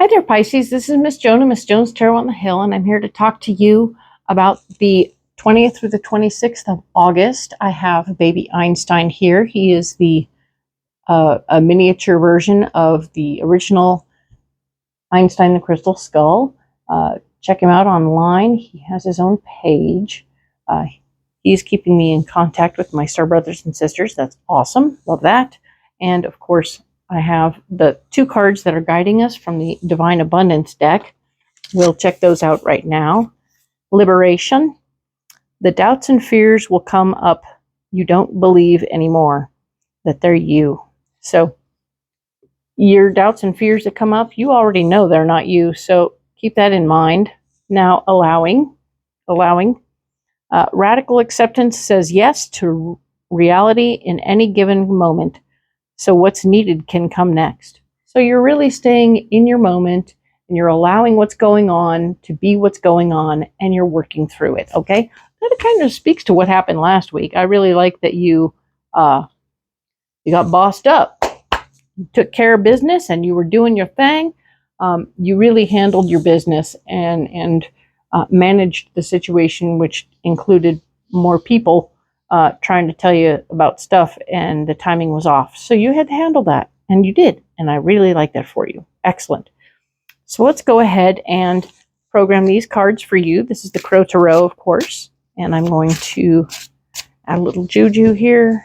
Hi there, Pisces. This is Miss Joan of Miss Joan's Tarot on the Hill, and I'm here to talk to you about the 20th through the 26th of August. I have baby Einstein here. He is the a miniature version of the original Einstein the Crystal Skull. Check him out online. He has his own page. He's keeping me in contact with my star brothers and sisters. That's awesome. Love that. And of course, I have the 2 cards that are guiding us from the Devine Abundance deck. We'll check those out right now. Liberation. The doubts and fears will come up. You don't believe anymore that they're you. So your doubts and fears that come up, you already know they're not you. So keep that in mind. Now allowing. Radical acceptance says yes to reality in any given moment. So what's needed can come next. So you're really staying in your moment and you're allowing what's going on to be what's going on and you're working through it, okay? That kind of speaks to what happened last week. I really like that you got bossed up. You took care of business and you were doing your thing. You really handled your business and managed the situation, which included more people trying to tell you about stuff, and the timing was off. So you had to handle that, and you did. And I really like that for you. Excellent. So let's go ahead and program these cards for you. This is the Crow Tarot, of course. And I'm going to add a little juju here.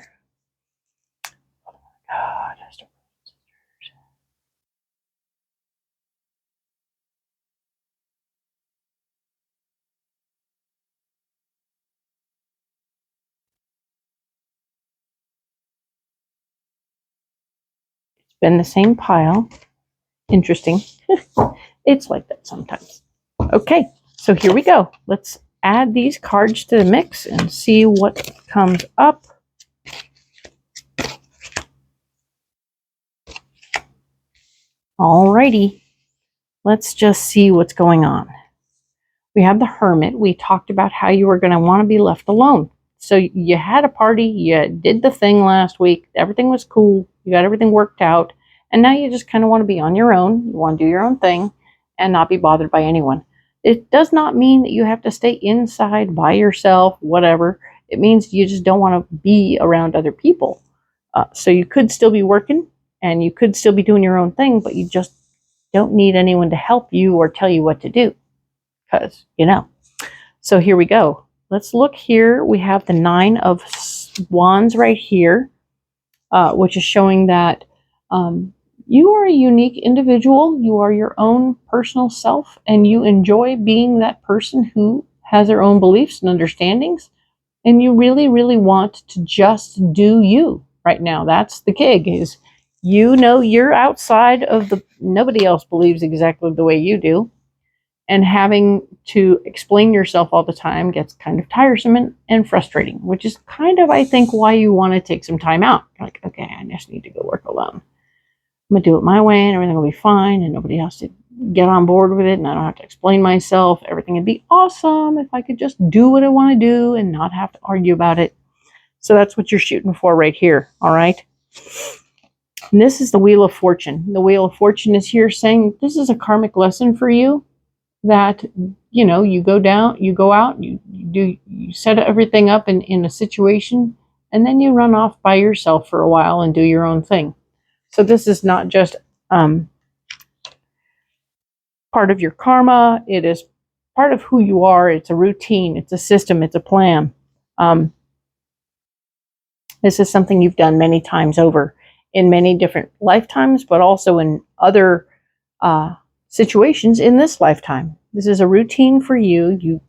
Been the same pile. Interesting. It's like that sometimes. Okay, so here we go. Let's add these cards to the mix and see what comes up. Alrighty, let's just see what's going on. We have the Hermit. We talked about how you were going to want to be left alone. So you had a party, you did the thing last week, everything was cool, you got everything worked out, and now you just kind of want to be on your own. You want to do your own thing and not be bothered by anyone. It does not mean that you have to stay inside by yourself, whatever. It means you just don't want to be around other people. So you could still be working and you could still be doing your own thing, but you just don't need anyone to help you or tell you what to do. Because, you know. So here we go. Let's look here. We have the 9 of Wands right here, which is showing that you are a unique individual. You are your own personal self, and you enjoy being that person who has their own beliefs and understandings, and you really, really want to just do you right now. That's the gig, is you know you're outside of the, nobody else believes exactly the way you do. And having to explain yourself all the time gets kind of tiresome and frustrating, which is kind of, I think, why you want to take some time out. You're like, okay, I just need to go work alone. I'm going to do it my way and everything will be fine and nobody has to get on board with it and I don't have to explain myself. Everything would be awesome if I could just do what I want to do and not have to argue about it. So that's what you're shooting for right here, all right? And this is the Wheel of Fortune. The Wheel of Fortune is here saying this is a karmic lesson for you. That, you know, you go out, you set everything up in a situation, and then you run off by yourself for a while and do your own thing. So this is not just part of your karma. It is part of who you are. It's a routine. It's a system. It's a plan. This is something you've done many times over in many different lifetimes, but also in other situations in this lifetime. This is a routine for you. You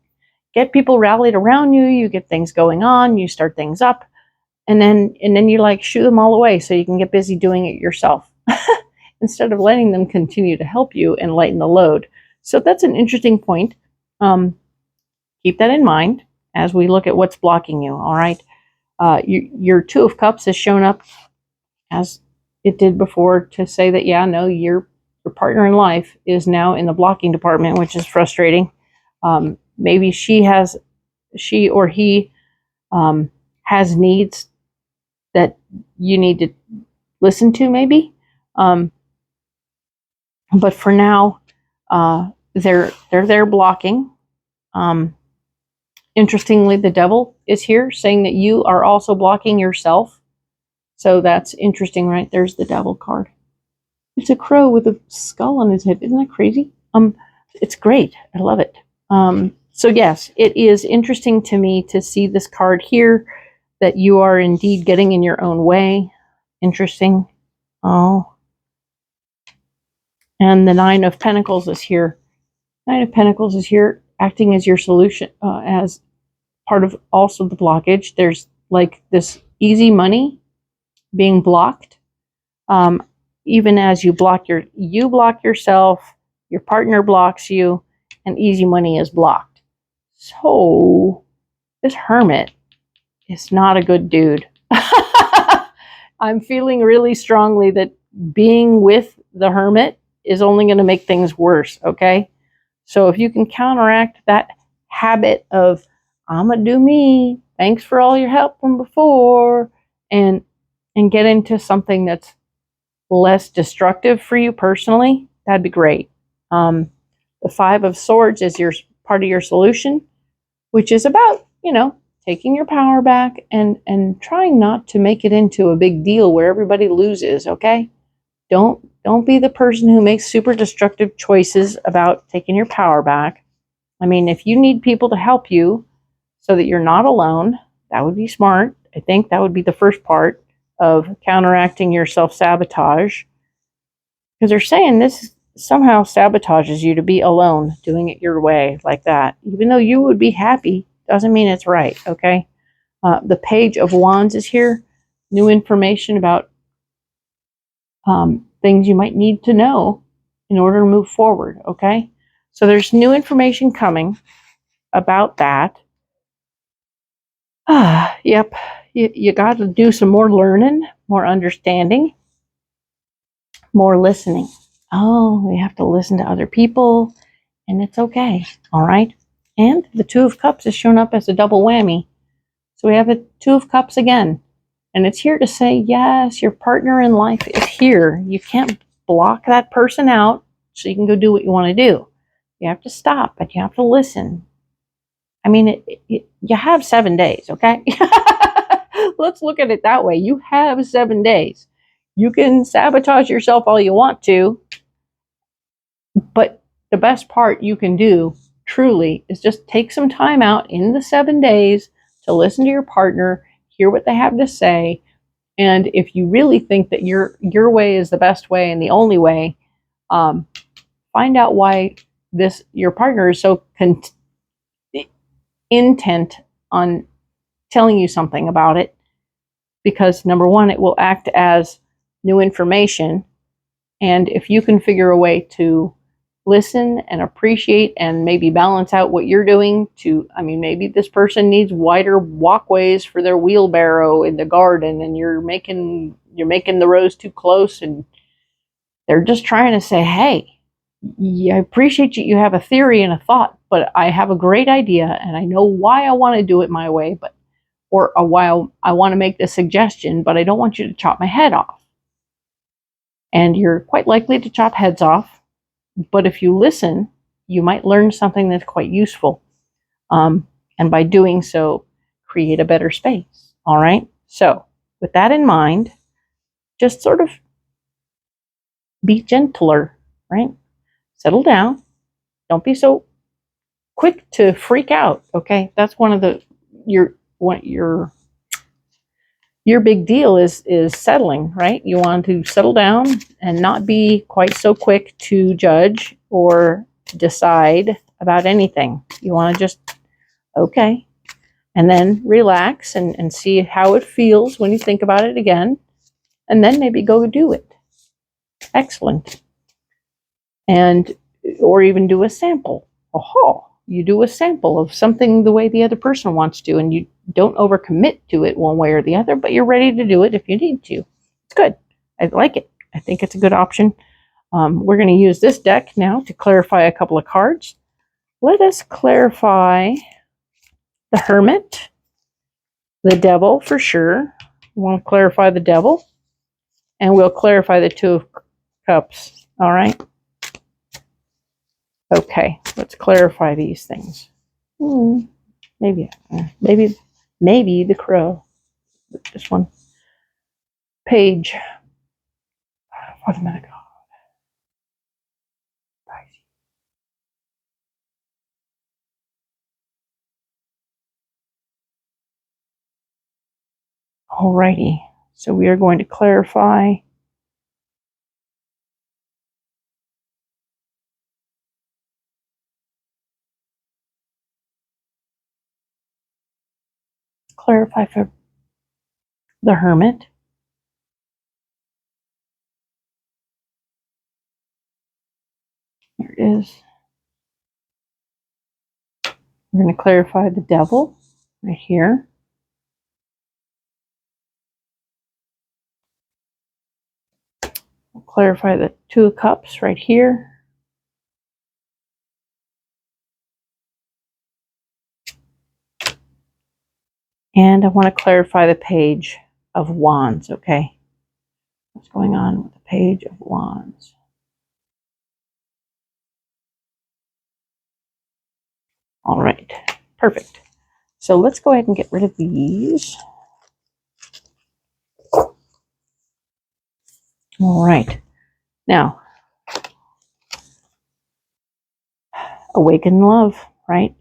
get people rallied around you, you get things going on, you start things up, and then you like shoo them all away so you can get busy doing it yourself instead of letting them continue to help you and lighten the load. So that's an interesting point. Keep that in mind as we look at what's blocking you, all right? Your 2 of Cups has shown up as it did before to say that, yeah, no, your partner in life is now in the blocking department, which is frustrating. Maybe she or he has needs that you need to listen to, maybe. But for now, they're there blocking. Interestingly, the devil is here saying that you are also blocking yourself. So that's interesting, right? There's the devil card. It's a crow with a skull on his head. Isn't that crazy? It's great. I love it. So yes, it is interesting to me to see this card here, that you are indeed getting in your own way. Interesting. Oh. And the Nine of Pentacles is here. Nine of Pentacles is here acting as your solution, as part of also the blockage. There's like this easy money being blocked. Even as you block yourself, your partner blocks you, and easy money is blocked. So this Hermit is not a good dude. I'm feeling really strongly that being with the Hermit is only going to make things worse, okay? So if you can counteract that habit of, I'm going to do me, thanks for all your help from before, and get into something that's less destructive for you personally, that'd be great. The Five of Swords is your part of your solution, which is about, taking your power back and trying not to make it into a big deal where everybody loses, okay? Don't be the person who makes super destructive choices about taking your power back. I mean, if you need people to help you so that you're not alone, that would be smart. I think that would be the first part of counteracting your self-sabotage. Because they're saying this somehow sabotages you to be alone, doing it your way like that. Even though you would be happy, doesn't mean it's right, okay? The Page of Wands is here. New information about things you might need to know in order to move forward, okay? So there's new information coming about that. Yep, you got to do some more learning, more understanding, more listening. Oh, we have to listen to other people, and it's okay, all right? And the Two of Cups has shown up as a double whammy. So we have the Two of Cups again. And it's here to say, yes, your partner in life is here. You can't block that person out so you can go do what you want to do. You have to stop, but you have to listen. I mean, you have 7 days, okay? Let's look at it that way. You have 7 days. You can sabotage yourself all you want to, but the best part you can do, truly, is just take some time out in the 7 days to listen to your partner, hear what they have to say, and if you really think that your way is the best way and the only way, find out why your partner is so intent on telling you something about it. Because number one, it will act as new information, and if you can figure a way to listen and appreciate and maybe balance out what you're doing maybe this person needs wider walkways for their wheelbarrow in the garden, and you're making the rows too close, and they're just trying to say, hey, I appreciate you have a theory and a thought, but I have a great idea and I know why I want to do it my way, or why I want to make this suggestion, but I don't want you to chop my head off. And you're quite likely to chop heads off. But if you listen, you might learn something that's quite useful. And by doing so, create a better space. All right? So, with that in mind, just sort of be gentler, right? Settle down. Don't be so quick to freak out, okay? That's one of your big deal is settling, right? You want to settle down and not be quite so quick to judge or decide about anything. You want to just, okay, and then relax and see how it feels when you think about it again, and then maybe go do it. Excellent. Or even do a sample. You do a sample of something the way the other person wants to, and you don't overcommit to it one way or the other, but you're ready to do it if you need to. It's good. I like it. I think it's a good option. We're going to use this deck now to clarify a couple of cards. Let us clarify the Hermit, the Devil for sure. We want to clarify the Devil, and we'll clarify the Two of Cups. All right. Okay, let's clarify these things. Maybe the crow. This one. Page. What am I going? Alrighty. So we are going to clarify. Clarify for the Hermit. There it is. We're going to clarify the Devil right here. We'll clarify the Two of Cups right here. And I want to clarify the Page of Wands, okay? What's going on with the Page of Wands? All right, perfect. So let's go ahead and get rid of these. All right. Now, awaken love, right?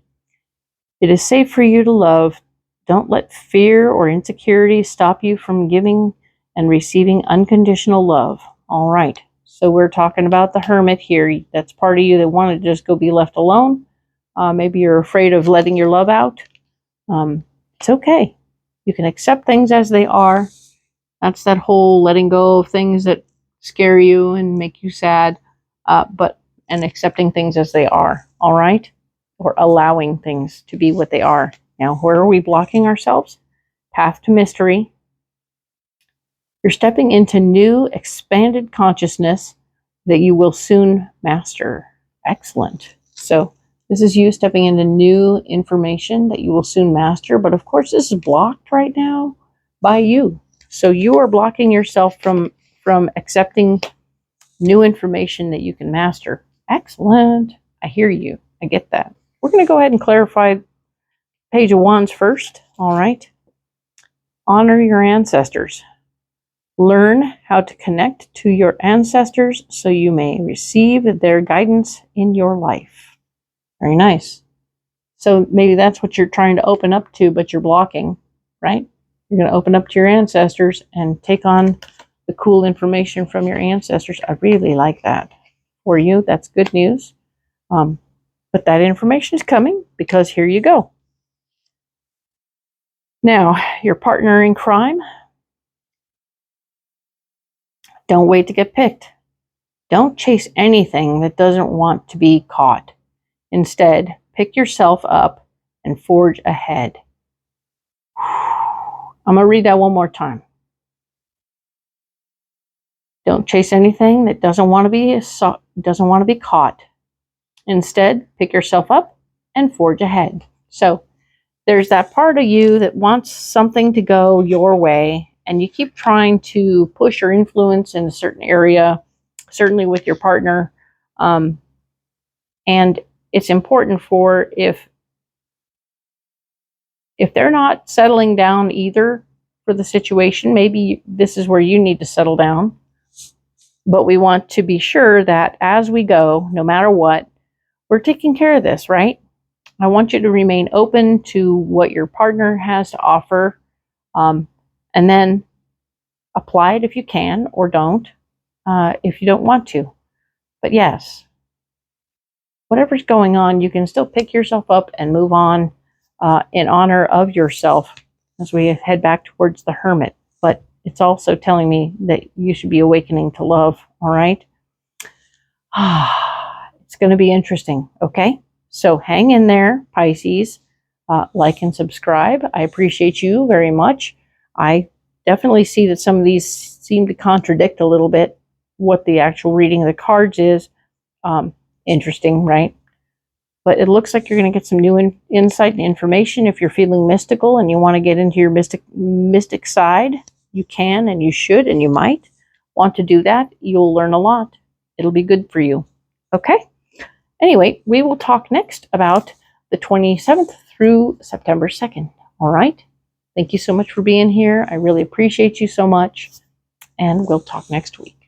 It is safe for you to love. Don't let fear or insecurity stop you from giving and receiving unconditional love. All right. So we're talking about the Hermit here. That's part of you that wanted to just go be left alone. Maybe you're afraid of letting your love out. It's okay. You can accept things as they are. That's that whole letting go of things that scare you and make you sad, and accepting things as they are, all right? Or allowing things to be what they are. Now, where are we blocking ourselves? Path to mystery. You're stepping into new, expanded consciousness that you will soon master. Excellent. So this is you stepping into new information that you will soon master. But of course, this is blocked right now by you. So you are blocking yourself from accepting new information that you can master. Excellent. I hear you. I get that. We're going to go ahead and clarify Page of Wands first. All right. Honor your ancestors. Learn how to connect to your ancestors so you may receive their guidance in your life. Very nice. So maybe that's what you're trying to open up to, but you're blocking, right? You're going to open up to your ancestors and take on the cool information from your ancestors. I really like that for you. That's good news. But that information is coming because here you go. Now, your partner in crime. Don't wait to get picked. Don't chase anything that doesn't want to be caught. Instead, pick yourself up and forge ahead. I'm going to read that one more time. Don't chase anything that doesn't want to be caught. Instead, pick yourself up and forge ahead. So there's that part of you that wants something to go your way, and you keep trying to push or influence in a certain area, certainly with your partner. And it's important for if they're not settling down either for the situation, maybe this is where you need to settle down. But we want to be sure that as we go, no matter what, we're taking care of this, right? I want you to remain open to what your partner has to offer, and then apply it if you can, or don't, if you don't want to. But yes, whatever's going on, you can still pick yourself up and move on in honor of yourself as we head back towards the Hermit. But it's also telling me that you should be awakening to love, all right? It's going to be interesting, okay? So hang in there, Pisces. Like and subscribe. I appreciate you very much. I definitely see that some of these seem to contradict a little bit what the actual reading of the cards is. Interesting, right? But it looks like you're going to get some new insight and information. If you're feeling mystical and you want to get into your mystic side, you can and you should and you might want to do that. You'll learn a lot. It'll be good for you. Okay? Anyway, we will talk next about the 27th through September 2nd. All right? Thank you so much for being here. I really appreciate you so much. And we'll talk next week.